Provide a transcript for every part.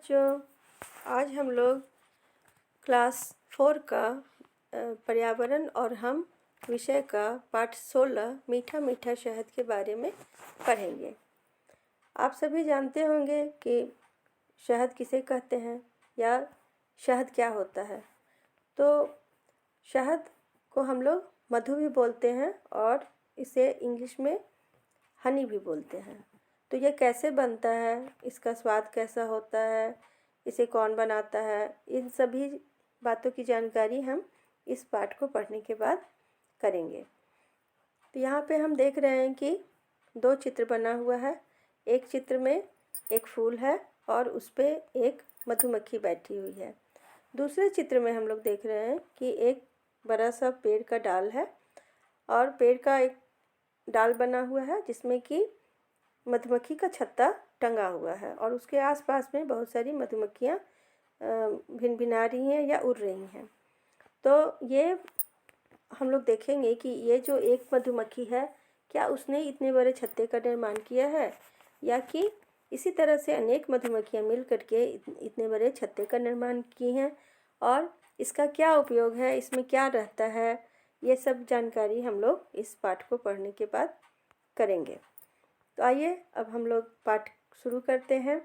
बच्चों, आज हम लोग क्लास 4 का पर्यावरण और हम विषय का पाठ 16 मीठा मीठा शहद के बारे में पढ़ेंगे। आप सभी जानते होंगे कि शहद किसे कहते हैं या शहद क्या होता है। तो शहद को हम लोग मधु भी बोलते हैं और इसे इंग्लिश में हनी भी बोलते हैं। तो ये कैसे बनता है, इसका स्वाद कैसा होता है, इसे कौन बनाता है, इन सभी बातों की जानकारी हम इस पाठ को पढ़ने के बाद करेंगे। तो यहाँ पे हम देख रहे हैं कि दो चित्र बना हुआ है। एक चित्र में एक फूल है और उस पर एक मधुमक्खी बैठी हुई है। दूसरे चित्र में हम लोग देख रहे हैं कि एक बड़ा सा पेड़ का डाल है और पेड़ का एक डाल बना हुआ है जिसमें कि मधुमक्खी का छत्ता टंगा हुआ है और उसके आसपास में बहुत सारी मधुमक्खियाँ भिनभिना रही हैं या उड़ रही हैं। तो ये हम लोग देखेंगे कि ये जो एक मधुमक्खी है, क्या उसने इतने बड़े छत्ते का निर्माण किया है या कि इसी तरह से अनेक मधुमक्खियाँ मिल करके इतने बड़े छत्ते का निर्माण की हैं और इसका क्या उपयोग है, इसमें क्या रहता है, ये सब जानकारी हम लोग इस पाठ को पढ़ने के बाद करेंगे। तो आइए अब हम लोग पाठ शुरू करते हैं।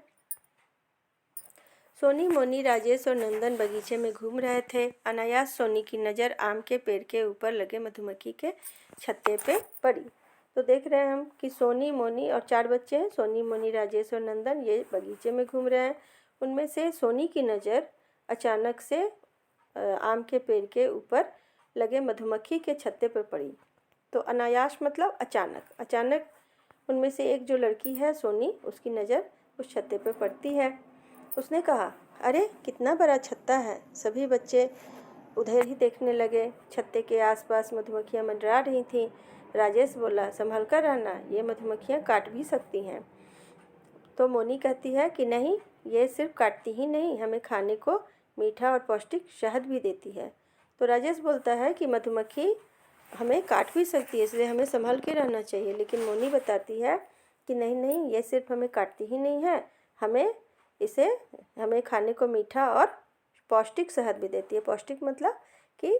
सोनी, मोनी, राजेश और नंदन बगीचे में घूम रहे थे। अनायास सोनी की नज़र आम के पेड़ के ऊपर लगे मधुमक्खी के छत्ते पे पड़ी। तो देख रहे हैं हम कि सोनी, मोनी और 4 बच्चे हैं। सोनी, मोनी, राजेश और नंदन ये बगीचे में घूम रहे हैं। उनमें से सोनी की नज़र अचानक से आम के पेड़ के ऊपर लगे मधुमक्खी के छत्ते पर पड़ी। तो अनायास मतलब अचानक उनमें से एक जो लड़की है सोनी, उसकी नज़र उस छत्ते पर पड़ती है। उसने कहा, अरे कितना बड़ा छत्ता है। सभी बच्चे उधर ही देखने लगे। छत्ते के आसपास मधुमक्खियाँ मंडरा रही थीं। राजेश बोला, संभल कर रहना, ये मधुमक्खियाँ काट भी सकती हैं। तो मोनी कहती है कि नहीं, ये सिर्फ काटती ही नहीं, हमें खाने को मीठा और पौष्टिक शहद भी देती है। तो राजेश बोलता है कि मधुमक्खी हमें काट भी सकती है, इसलिए हमें संभल के रहना चाहिए। लेकिन मोनी बताती है कि नहीं, ये सिर्फ हमें काटती ही नहीं है, हमें खाने को मीठा और पौष्टिक शहद भी देती है। पौष्टिक मतलब कि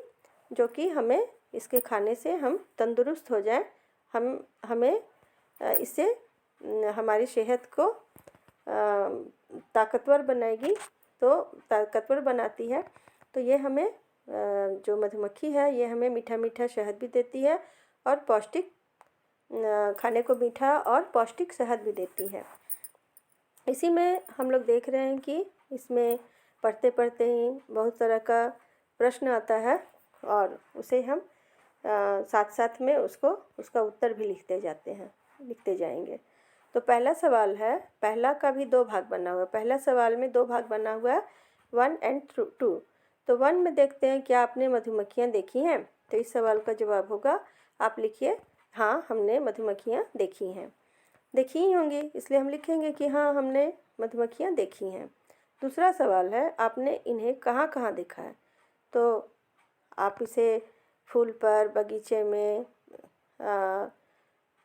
जो कि हमें इसके खाने से हम तंदुरुस्त हो जाएं, हमें इससे हमारी सेहत को ताकतवर बनाएगी, तो ताकतवर बनाती है। तो ये हमें जो मधुमक्खी है ये हमें मीठा मीठा शहद भी देती है और पौष्टिक खाने को मीठा और पौष्टिक शहद भी देती है। इसी में हम लोग देख रहे हैं कि इसमें पढ़ते पढ़ते ही बहुत तरह का प्रश्न आता है और उसे हम साथ साथ में उसका उत्तर भी लिखते जाएंगे। तो पहला सवाल है, पहला का भी 2 भाग बना हुआ है। पहला सवाल में 2 भाग बना हुआ है, 1 और 2। तो 1 में देखते हैं, क्या आपने मधुमक्खियाँ देखी हैं। तो इस सवाल का जवाब होगा, आप लिखिए, हाँ हमने मधुमक्खियाँ देखी हैं। देखी ही होंगी, इसलिए हम लिखेंगे कि हाँ हमने मधुमक्खियाँ देखी हैं। दूसरा सवाल है, आपने इन्हें कहाँ कहाँ देखा है। तो आप इसे फूल पर, बगीचे में,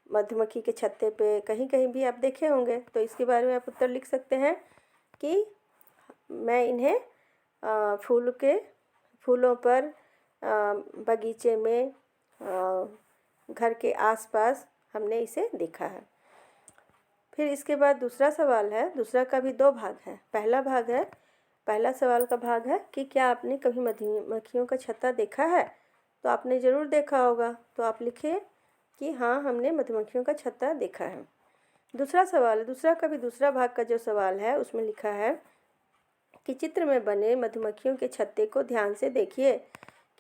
मधुमक्खी के छत्ते पे, कहीं कहीं भी आप देखे होंगे। तो इसके बारे में आप उत्तर लिख सकते हैं कि मैं इन्हें फूलों पर, बगीचे में, घर के आसपास हमने इसे देखा है। फिर इसके बाद दूसरा सवाल है, दूसरा का भी 2 भाग है। पहला सवाल का भाग है कि क्या आपने कभी मधुमक्खियों का छत्ता देखा है। तो आपने ज़रूर देखा होगा, तो आप लिखिए कि हाँ हमने मधुमक्खियों का छत्ता देखा है। दूसरा सवाल है, दूसरा का भी दूसरा भाग का जो सवाल है उसमें लिखा है कि चित्र में बने मधुमक्खियों के छत्ते को ध्यान से देखिए,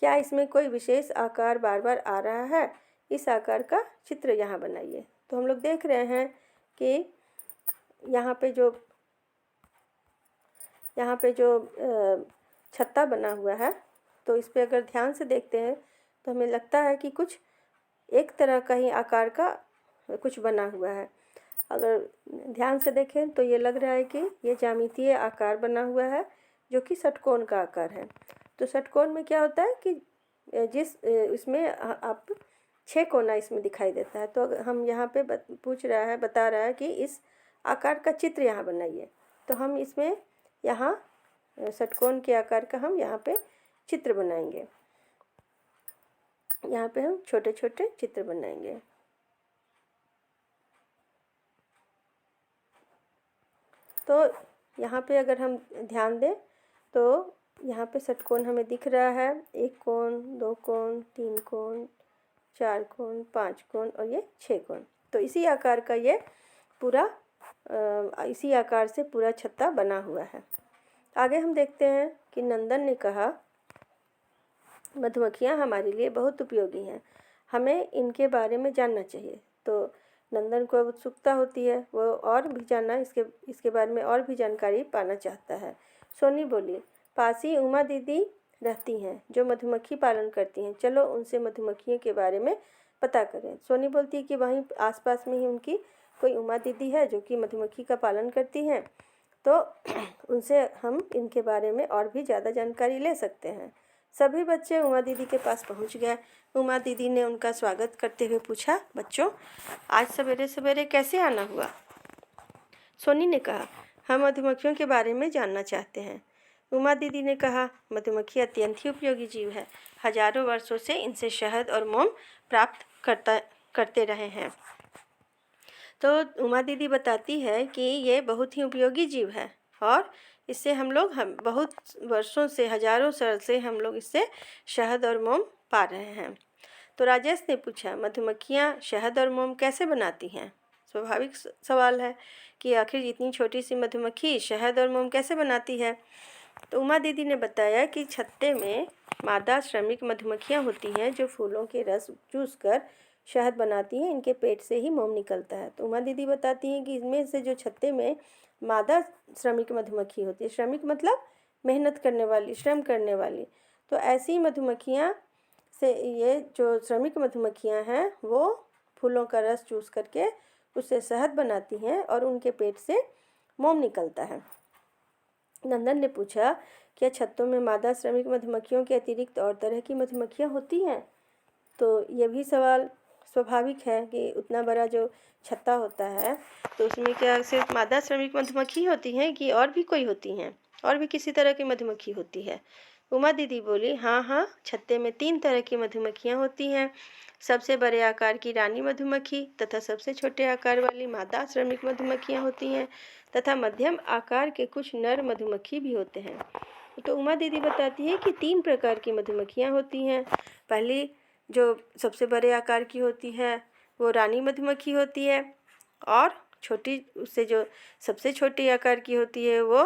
क्या इसमें कोई विशेष आकार बार बार आ रहा है, इस आकार का चित्र यहाँ बनाइए। तो हम लोग देख रहे हैं कि यहाँ पे जो छत्ता बना हुआ है, तो इस पे अगर ध्यान से देखते हैं तो हमें लगता है कि कुछ एक तरह का ही आकार का कुछ बना हुआ है। अगर ध्यान से देखें तो ये लग रहा है कि ये ज्यामितीय आकार बना हुआ है जो कि षटकोण का आकार है। तो षटकोण में क्या होता है कि इसमें आप 6 कोना इसमें दिखाई देता है। तो हम यहाँ पे बता रहा है कि इस आकार का चित्र यहाँ बनाइए। तो हम इसमें यहाँ षटकोण के आकार का हम यहाँ पे चित्र बनाएंगे। यहाँ पे हम छोटे छोटे चित्र बनाएंगे। तो यहाँ पे अगर हम ध्यान दें तो यहाँ पे षटकोण हमें दिख रहा है, 1 कोण, 2 कोण, 3 कोण, 4 कोण, 5 कोण और ये 6 कोण। तो इसी आकार का ये पूरा इसी आकार से पूरा छत्ता बना हुआ है। आगे हम देखते हैं कि नंदन ने कहा, मधुमक्खियाँ हमारे लिए बहुत उपयोगी हैं, हमें इनके बारे में जानना चाहिए। तो नंदन को उत्सुकता होती है, वो और भी जानना इसके बारे में और भी जानकारी पाना चाहता है। सोनी बोली, पास ही उमा दीदी रहती हैं जो मधुमक्खी पालन करती हैं, चलो उनसे मधुमक्खियों के बारे में पता करें। सोनी बोलती है कि वहीं आसपास में ही उनकी कोई उमा दीदी है जो कि मधुमक्खी का पालन करती हैं, तो उनसे हम इनके बारे में और भी ज़्यादा जानकारी ले सकते हैं। सभी बच्चे उमा दीदी के पास पहुंच गए। उमा दीदी ने उनका स्वागत करते हुए पूछा, बच्चों आज सवेरे सवेरे कैसे आना हुआ? सोनी ने कहा, हम मधुमक्खियों के बारे में जानना चाहते हैं। उमा दीदी ने कहा, मधुमक्खी अत्यंत ही उपयोगी जीव है, हजारों वर्षों से इनसे शहद और मोम प्राप्त करते रहे हैं। तो उमा दीदी बताती है कि ये बहुत ही उपयोगी जीव है और इससे हम बहुत वर्षों से, हजारों साल से हम लोग इससे शहद और मोम पा रहे हैं। तो राजेश ने पूछा, मधुमक्खियाँ शहद और मोम कैसे बनाती हैं? स्वाभाविक सवाल है कि आखिर इतनी छोटी सी मधुमक्खी शहद और मोम कैसे बनाती है? तो उमा दीदी ने बताया कि छत्ते में मादा श्रमिक मधुमक्खियाँ होती हैं जो फूलों के रस चूस कर शहद बनाती हैं, इनके पेट से ही मोम निकलता है। तो उमा दीदी बताती हैं कि इसमें से जो छत्ते में मादा श्रमिक मधुमक्खी होती है, श्रमिक मतलब मेहनत करने वाली, श्रम करने वाली, तो ऐसी मधुमक्खियाँ से ये जो श्रमिक मधुमक्खियाँ हैं वो फूलों का रस चूस करके उससे शहद बनाती हैं और उनके पेट से मोम निकलता है। नंदन ने पूछा, क्या छत्तों में मादा श्रमिक मधुमक्खियों के अतिरिक्त और तरह की मधुमक्खियाँ होती हैं? तो ये भी सवाल स्वाभाविक है कि उतना बड़ा जो छत्ता होता है तो उसमें क्या सिर्फ मादा श्रमिक मधुमक्खी होती हैं कि और भी कोई होती हैं, और भी किसी तरह की मधुमक्खी होती है? उमा दीदी बोली, हाँ, छत्ते में 3 तरह की मधुमक्खियाँ होती हैं। सबसे बड़े आकार की रानी मधुमक्खी तथा सबसे छोटे आकार वाली मादा श्रमिक मधुमक्खियाँ होती हैं तथा मध्यम आकार के कुछ नर मधुमक्खी भी होते हैं। तो उमा दीदी बताती है कि 3 प्रकार की मधुमक्खियाँ होती हैं। पहली जो सबसे बड़े आकार की होती है वो रानी मधुमक्खी होती है, और छोटी उससे जो सबसे छोटी आकार की होती है वो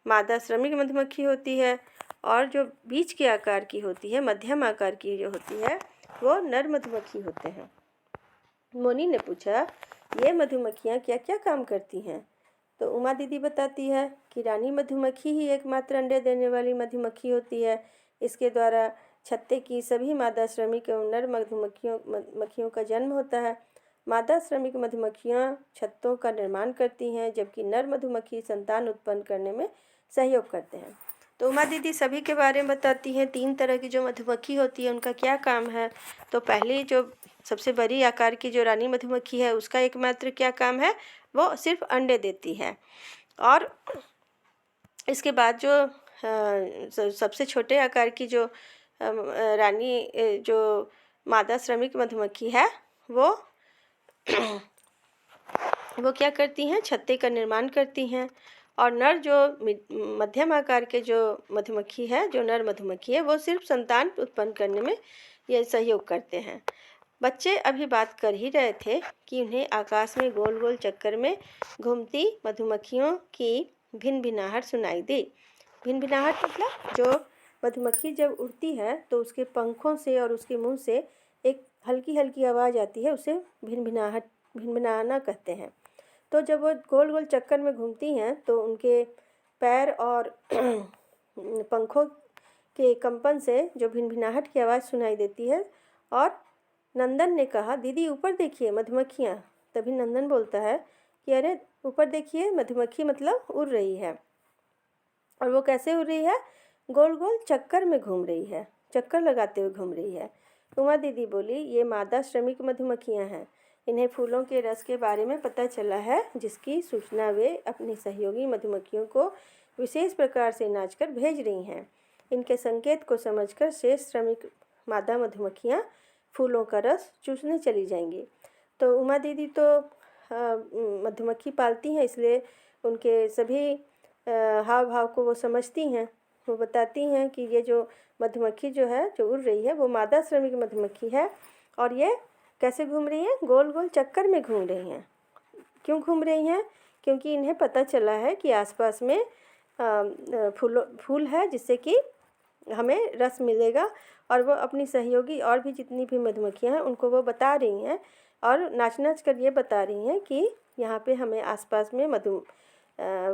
मादा श्रमिक मधुमक्खी होती है, और जो बीच के आकार की होती है, मध्यम आकार की जो होती है, वो नर मधुमक्खी होते हैं। मोनी ने पूछा, ये मधुमक्खियाँ क्या क्या काम करती हैं? तो उमा दीदी बताती है कि रानी मधुमक्खी ही एकमात्र अंडे देने वाली मधुमक्खी होती है। इसके द्वारा छत्ते की सभी मादा श्रमिक एवं नर मधुमक्खियों का जन्म होता है। मादा श्रमिक मधुमक्खियाँ छत्तों का निर्माण करती हैं, जबकि नर मधुमक्खी संतान उत्पन्न करने में सहयोग करते हैं। तो उमा दीदी सभी के बारे में बताती हैं। 3 तरह की जो मधुमक्खी होती है उनका क्या काम है? तो पहली जो सबसे बड़ी आकार की जो रानी मधुमक्खी है उसका एकमात्र क्या काम है? वो सिर्फ अंडे देती है। और इसके बाद जो सबसे छोटे आकार की जो रानी जो मादा श्रमिक मधुमक्खी है वो क्या करती हैं? छत्ते का निर्माण करती हैं। और नर जो मध्यम आकार के जो मधुमक्खी है, जो नर मधुमक्खी है, वो सिर्फ संतान उत्पन्न करने में ये सहयोग करते हैं। बच्चे अभी बात कर ही रहे थे कि उन्हें आकाश में गोल गोल चक्कर में घूमती मधुमक्खियों की भिनभिनाहट सुनाई दी। भिनभिनाहट मतलब जो मधुमक्खी जब उड़ती है तो उसके पंखों से और उसके मुंह से एक हल्की हल्की आवाज़ आती है, उसे भिनभिनाना कहते हैं। तो जब वो गोल गोल चक्कर में घूमती हैं तो उनके पैर और पंखों के कंपन से जो भिनभिनाहट की आवाज़ सुनाई देती है। और नंदन ने कहा, दीदी ऊपर देखिए मधुमक्खियाँ। तभी नंदन बोलता है कि अरे ऊपर देखिए, मधुमक्खी मतलब उड़ रही है। और वो कैसे उड़ रही है? गोल गोल चक्कर में घूम रही है, चक्कर लगाते हुए घूम रही है। उमा दीदी बोली, ये मादा श्रमिक मधुमक्खियाँ हैं, इन्हें फूलों के रस के बारे में पता चला है, जिसकी सूचना वे अपनी सहयोगी मधुमक्खियों को विशेष प्रकार से नाचकर भेज रही हैं। इनके संकेत को समझकर शेष श्रमिक मादा मधुमक्खियाँ फूलों का रस चूसने चली जाएंगी। तो उमा दीदी तो मधुमक्खी पालती हैं, इसलिए उनके सभी हाव भाव को वो समझती हैं। वो बताती हैं कि ये जो मधुमक्खी जो है, जो उड़ रही है, वो मादा श्रमिक मधुमक्खी है और ये कैसे घूम रही है, गोल गोल चक्कर में घूम रही हैं। क्यों घूम रही हैं? क्योंकि इन्हें पता चला है कि आसपास में फूल है जिससे कि हमें रस मिलेगा, और वो अपनी सहयोगी और भी जितनी भी मधुमक्खियाँ हैं उनको वो बता रही हैं और नाच नाच कर ये बता रही हैं कि यहाँ पे हमें आसपास में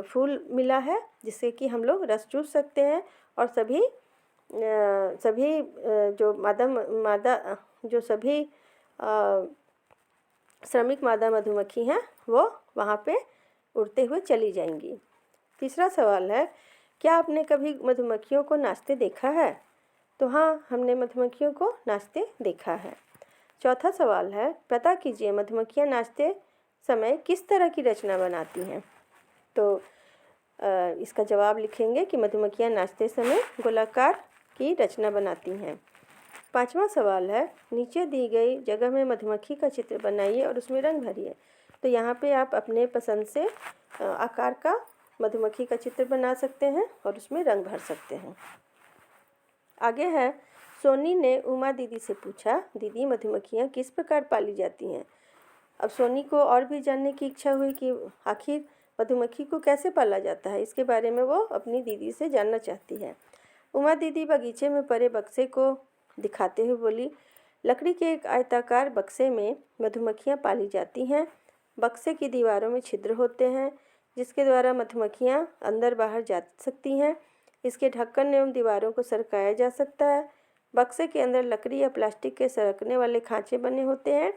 फूल मिला है जिससे कि हम लोग रस चूस सकते हैं, और सभी जो सभी श्रमिक मादा मधुमक्खी हैं वो वहाँ पे उड़ते हुए चली जाएंगी। तीसरा सवाल है, क्या आपने कभी मधुमक्खियों को नाचते देखा है? तो हाँ, हमने मधुमक्खियों को नाचते देखा है। चौथा सवाल है, पता कीजिए मधुमक्खियाँ नाचते समय किस तरह की रचना बनाती हैं? तो इसका जवाब लिखेंगे कि मधुमक्खियाँ नाचते समय गोलाकार की रचना बनाती हैं। पांचवा सवाल है, नीचे दी गई जगह में मधुमक्खी का चित्र बनाइए और उसमें रंग भरिए। तो यहाँ पे आप अपने पसंद से आकार का मधुमक्खी का चित्र बना सकते हैं और उसमें रंग भर सकते हैं। आगे है, सोनी ने उमा दीदी से पूछा, दीदी मधुमक्खियाँ किस प्रकार पाली जाती हैं? अब सोनी को और भी जानने की इच्छा हुई कि आखिर मधुमक्खी को कैसे पाला जाता है। इसके बारे में वो अपनी दीदी से जानना चाहती है। उमा दीदी बगीचे में पड़े बक्से को दिखाते हुए बोली, लकड़ी के एक आयताकार बक्से में मधुमक्खियाँ पाली जाती हैं। बक्से की दीवारों में छिद्र होते हैं जिसके द्वारा मधुमक्खियाँ अंदर बाहर जा सकती हैं। इसके ढक्कन एवं दीवारों को सरकाया जा सकता है। बक्से के अंदर लकड़ी या प्लास्टिक के सरकने वाले खांचे बने होते हैं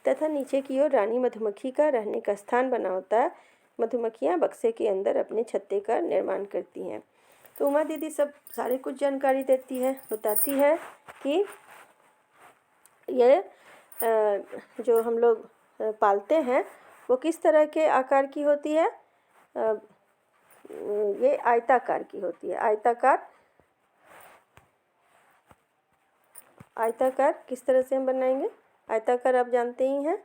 तथा नीचे की ओर रानी मधुमक्खी का रहने का स्थान बना होता है। मधुमक्खियाँ बक्से के अंदर अपने छत्ते का निर्माण करती हैं। तो उमा दीदी सारे कुछ जानकारी देती है, बताती है कि ये जो हम लोग पालते हैं वो किस तरह के आकार की होती है। ये आयताकार की होती है। आयताकार किस तरह से हम बनाएंगे? आयताकार आप जानते ही हैं।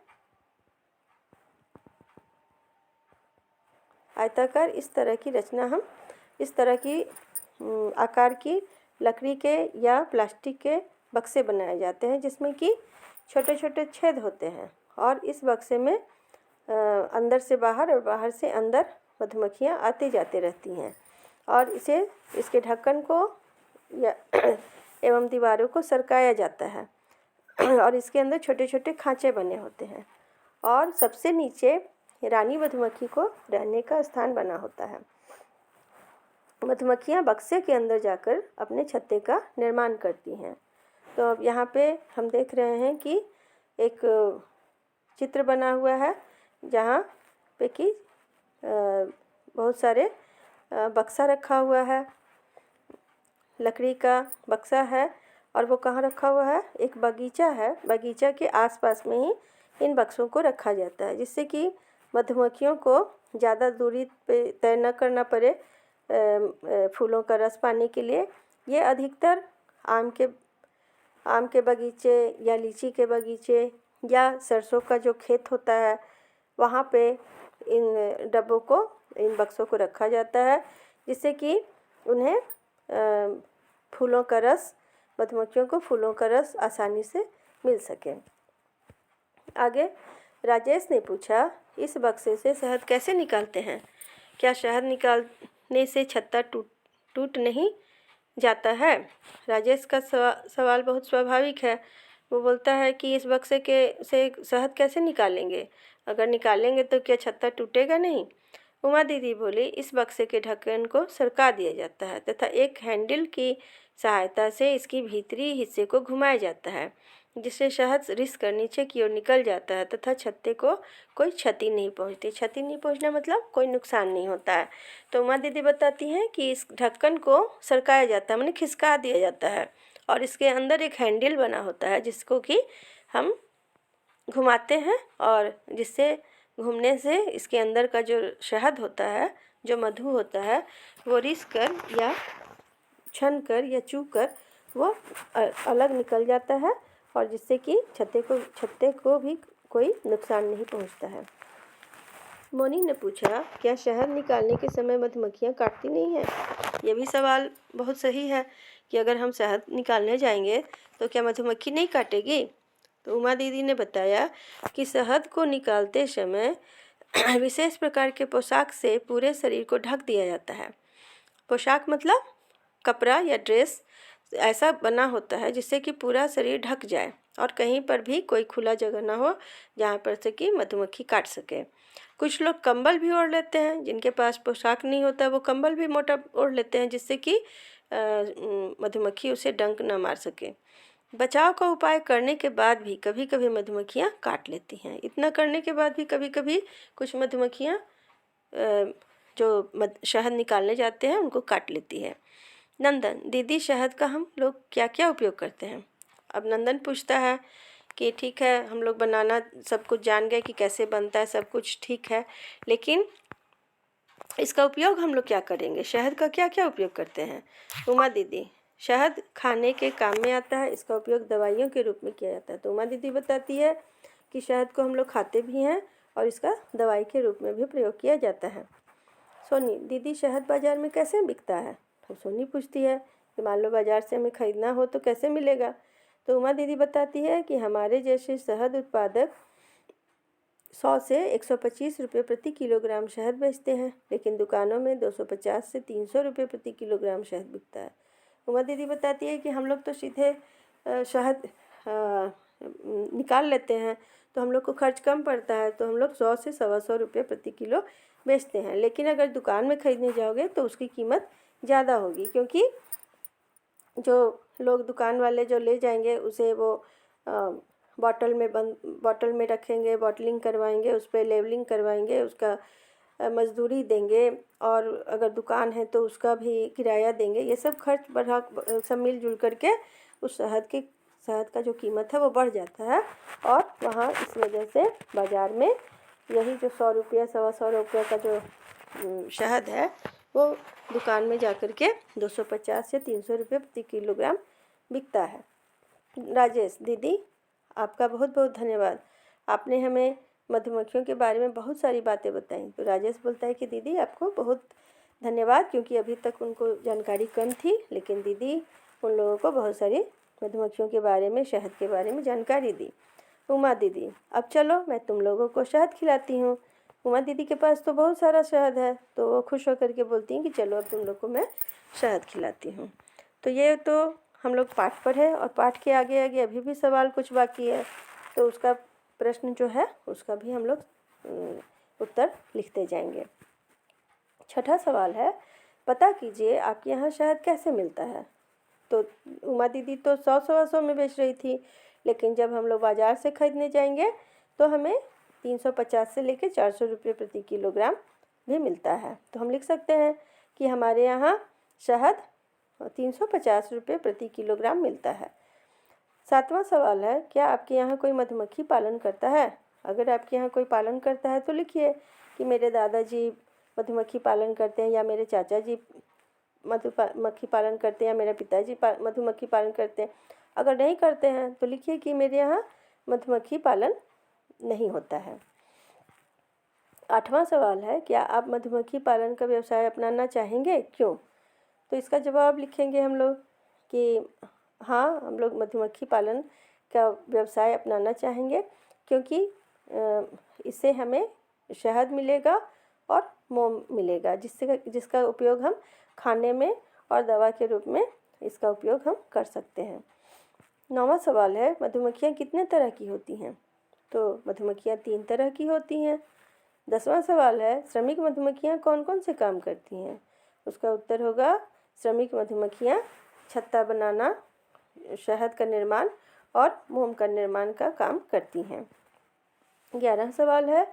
आयताकार इस तरह की रचना हम इस तरह की आकार की लकड़ी के या प्लास्टिक के बक्से बनाए जाते हैं जिसमें कि छोटे छोटे छेद होते हैं, और इस बक्से में अंदर से बाहर और बाहर से अंदर मधुमक्खियाँ आते जाते रहती हैं, और इसके ढक्कन को या एवं दीवारों को सरकाया जाता है और इसके अंदर छोटे छोटे खांचे बने होते हैं, और सबसे नीचे रानी मधुमक्खी को रहने का स्थान बना होता है। मधुमक्खियाँ बक्से के अंदर जाकर अपने छत्ते का निर्माण करती हैं। तो अब यहाँ पे हम देख रहे हैं कि एक चित्र बना हुआ है जहाँ पे कि बहुत सारे बक्सा रखा हुआ है, लकड़ी का बक्सा है, और वो कहाँ रखा हुआ है? एक बगीचा है। बगीचा के आसपास में ही इन बक्सों को रखा जाता है जिससे कि मधुमक्खियों को ज़्यादा दूरी पे तय न करना पड़े फूलों का रस पाने के लिए। ये अधिकतर आम के बगीचे या लीची के बगीचे या सरसों का जो खेत होता है वहाँ पे इन डब्बों को, इन बक्सों को रखा जाता है जिससे कि उन्हें मधुमक्खियों को फूलों का रस आसानी से मिल सके। आगे राजेश ने पूछा, इस बक्से से शहद कैसे निकालते हैं? क्या शहद निकालने से छत्ता टूट नहीं जाता है? राजेश का सवाल बहुत स्वाभाविक है। वो बोलता है कि इस बक्से से शहद कैसे निकालेंगे? अगर निकालेंगे तो क्या छत्ता टूटेगा नहीं? उमा दीदी बोली, इस बक्से के ढक्कन को सरका दिया जाता है तथा एक हैंडल की सहायता से इसकी भीतरी हिस्से को घुमाया जाता है जिससे शहद रिस कर नीचे की ओर निकल जाता है तथा छत्ते को कोई क्षति नहीं पहुंचती। क्षति नहीं पहुंचना मतलब कोई नुकसान नहीं होता है। तो उमा दीदी बताती हैं कि इस ढक्कन को सरकाया जाता है, माने खिसका दिया जाता है, और इसके अंदर एक हैंडल बना होता है जिसको कि हम घुमाते हैं, और जिससे घूमने से इसके अंदर का जो शहद होता है जो मधु होता है वो रिस कर या छन कर या चू कर वो अलग निकल जाता है, और जिससे कि छत्ते को भी कोई नुकसान नहीं पहुंचता है। मोनी ने पूछा, क्या शहद निकालने के समय मधुमक्खियां काटती नहीं हैं? ये भी सवाल बहुत सही है कि अगर हम शहद निकालने जाएंगे तो क्या मधुमक्खी नहीं काटेगी? तो उमा दीदी ने बताया कि शहद को निकालते समय विशेष प्रकार के पोशाक से पूरे शरीर को ढक दिया जाता है। पोशाक मतलब कपड़ा या ड्रेस ऐसा बना होता है जिससे कि पूरा शरीर ढक जाए और कहीं पर भी कोई खुला जगह ना हो जहाँ पर से कि मधुमक्खी काट सके। कुछ लोग कंबल भी ओढ़ लेते हैं, जिनके पास पोशाक नहीं होता वो कंबल भी मोटा ओढ़ लेते हैं जिससे कि मधुमक्खी उसे डंक ना मार सके। बचाव का उपाय करने के बाद भी कभी कभी मधुमक्खियाँ काट लेती हैं। इतना करने के बाद भी कभी कभी कुछ मधुमक्खियाँ जो शहद निकालने जाते हैं उनको काट लेती है। नंदन, दीदी शहद का हम लोग क्या क्या उपयोग करते हैं? अब नंदन पूछता है कि ठीक है, हम लोग बनाना सब कुछ जान गए कि कैसे बनता है, सब कुछ ठीक है, लेकिन इसका उपयोग हम लोग क्या करेंगे? शहद का क्या क्या उपयोग करते हैं? उमा दीदी, शहद खाने के काम में आता है, इसका उपयोग दवाइयों के रूप में किया जाता है। तो उमा दीदी बताती है कि शहद को हम लोग खाते भी हैं और इसका दवाई के रूप में भी प्रयोग किया जाता है। सोनी, दीदी शहद बाज़ार में कैसे बिकता है? तो सोनी पूछती है कि मान लो बाज़ार से हमें ख़रीदना हो तो कैसे मिलेगा? तो उमा दीदी बताती है कि हमारे जैसे शहद उत्पादक 100 से 125 रुपये प्रति किलोग्राम शहद बेचते हैं, लेकिन दुकानों में 250 से 300 रुपये प्रति किलोग्राम शहद बिकता है। उमा दीदी बताती है कि हम लोग तो सीधे शहद निकाल लेते हैं तो हम लोग को खर्च कम पड़ता है, तो हम लोग 100 से 125 रुपये प्रति किलो बेचते हैं। लेकिन अगर दुकान में ख़रीदने जाओगे तो उसकी कीमत ज़्यादा होगी, क्योंकि जो लोग दुकान वाले जो ले जाएंगे उसे वो बॉटल में रखेंगे, बॉटलिंग करवाएंगे, उस पर लेबलिंग करवाएंगे, उसका मजदूरी देंगे, और अगर दुकान है तो उसका भी किराया देंगे। ये सब खर्च बढ़ा सब मिलजुल करके उस शहद का जो कीमत है वो बढ़ जाता है, और वहाँ इस वजह से बाज़ार में यही जो 100 रुपये 125 रुपये का जो शहद है वो दुकान में जाकर के 250 से 300 रुपये प्रति किलोग्राम बिकता है। राजेश, दीदी आपका बहुत बहुत धन्यवाद, आपने हमें मधुमक्खियों के बारे में बहुत सारी बातें बताई। तो राजेश बोलता है कि दीदी आपको बहुत धन्यवाद, क्योंकि अभी तक उनको जानकारी कम थी, लेकिन दीदी उन लोगों को बहुत सारी मधुमक्खियों के बारे में, शहद के बारे में जानकारी दी। उमा दीदी, अब चलो मैं तुम लोगों को शहद खिलाती हूँ। उमा दीदी के पास तो बहुत सारा शहद है, तो वो खुश होकर के बोलती हैं कि चलो अब तुम लोग को मैं शहद खिलाती हूँ। तो ये तो हम लोग पाठ पर है, और पाठ के आगे आगे अभी भी सवाल कुछ बाकी है, तो उसका प्रश्न जो है उसका भी हम लोग उत्तर लिखते जाएंगे। छठा सवाल है, पता कीजिए आपके यहाँ शहद कैसे मिलता है? तो उमा दीदी तो 100-125 में बेच रही थी, लेकिन जब हम लोग बाज़ार से ख़रीदने जाएंगे तो हमें 350 से लेकर 400 रुपये प्रति किलोग्राम भी मिलता है। तो हम लिख सकते हैं कि हमारे यहाँ शहद 350 रुपये प्रति किलोग्राम मिलता है। सातवां सवाल है, क्या आपके यहाँ कोई मधुमक्खी पालन करता है? अगर आपके यहाँ कोई पालन करता है तो लिखिए कि मेरे दादाजी मधुमक्खी पालन करते हैं, या मेरे चाचा जी मधुमक्खी पालन करते हैं, या मेरे पिताजी मधुमक्खी पालन करते हैं। अगर नहीं करते हैं तो लिखिए कि मेरे यहाँ मधुमक्खी पालन नहीं होता है। आठवां सवाल है, क्या आप मधुमक्खी पालन का व्यवसाय अपनाना चाहेंगे, क्यों? तो इसका जवाब लिखेंगे हम लोग कि हाँ, हम लोग मधुमक्खी पालन का व्यवसाय अपनाना चाहेंगे, क्योंकि इससे हमें शहद मिलेगा और मोम मिलेगा, जिसका उपयोग हम खाने में और दवा के रूप में इसका उपयोग हम कर सकते हैं। 9वां सवाल है, मधुमक्खियाँ कितने तरह की होती हैं? तो मधुमक्खियाँ 3 तरह की होती हैं। 10वां सवाल है, श्रमिक मधुमक्खियाँ कौन कौन से काम करती हैं? उसका उत्तर होगा, श्रमिक मधुमक्खियाँ छत्ता बनाना, शहद का निर्माण और मोम का निर्माण का काम करती हैं। 11वां सवाल है,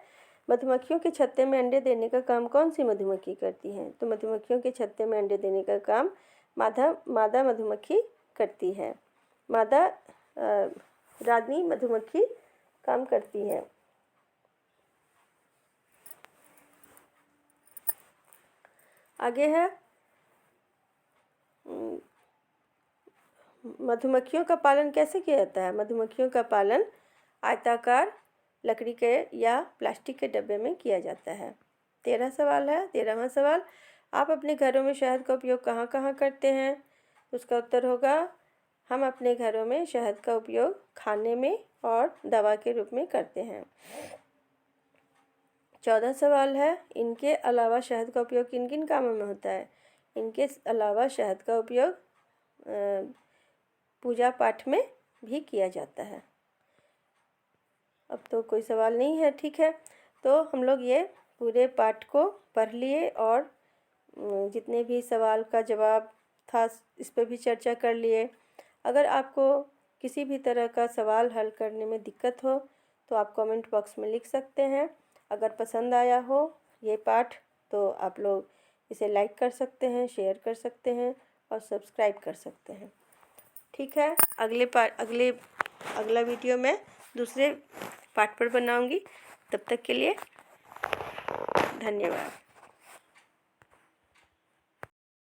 मधुमक्खियों के छत्ते में अंडे देने का काम कौन सी मधुमक्खी करती है? तो मधुमक्खियों के छत्ते में अंडे देने का काम मादा मधुमक्खी करती है। मादा रानी मधुमक्खी काम करती है। आगे है मधुमक्खियों का पालन कैसे किया जाता है। मधुमक्खियों का पालन आयताकार लकड़ी के या प्लास्टिक के डब्बे में किया जाता है। 13 सवाल है। 13वां सवाल, आप अपने घरों में शहद का उपयोग कहाँ कहाँ करते हैं। उसका उत्तर होगा, हम अपने घरों में शहद का उपयोग खाने में और दवा के रूप में करते हैं। 14 सवाल है, इनके अलावा शहद का उपयोग किन किन कामों में होता है। इनके अलावा शहद का उपयोग पूजा पाठ में भी किया जाता है। अब तो कोई सवाल नहीं है, ठीक है। तो हम लोग ये पूरे पाठ को पढ़ लिए और जितने भी सवाल का जवाब था इस पर भी चर्चा कर लिए। अगर आपको किसी भी तरह का सवाल हल करने में दिक्कत हो तो आप कमेंट बॉक्स में लिख सकते हैं। अगर पसंद आया हो ये पाठ तो आप लोग इसे लाइक कर सकते हैं, शेयर कर सकते हैं और सब्सक्राइब कर सकते हैं। ठीक है, अगला वीडियो मैं दूसरे पाठ पर बनाऊंगी। तब तक के लिए धन्यवाद।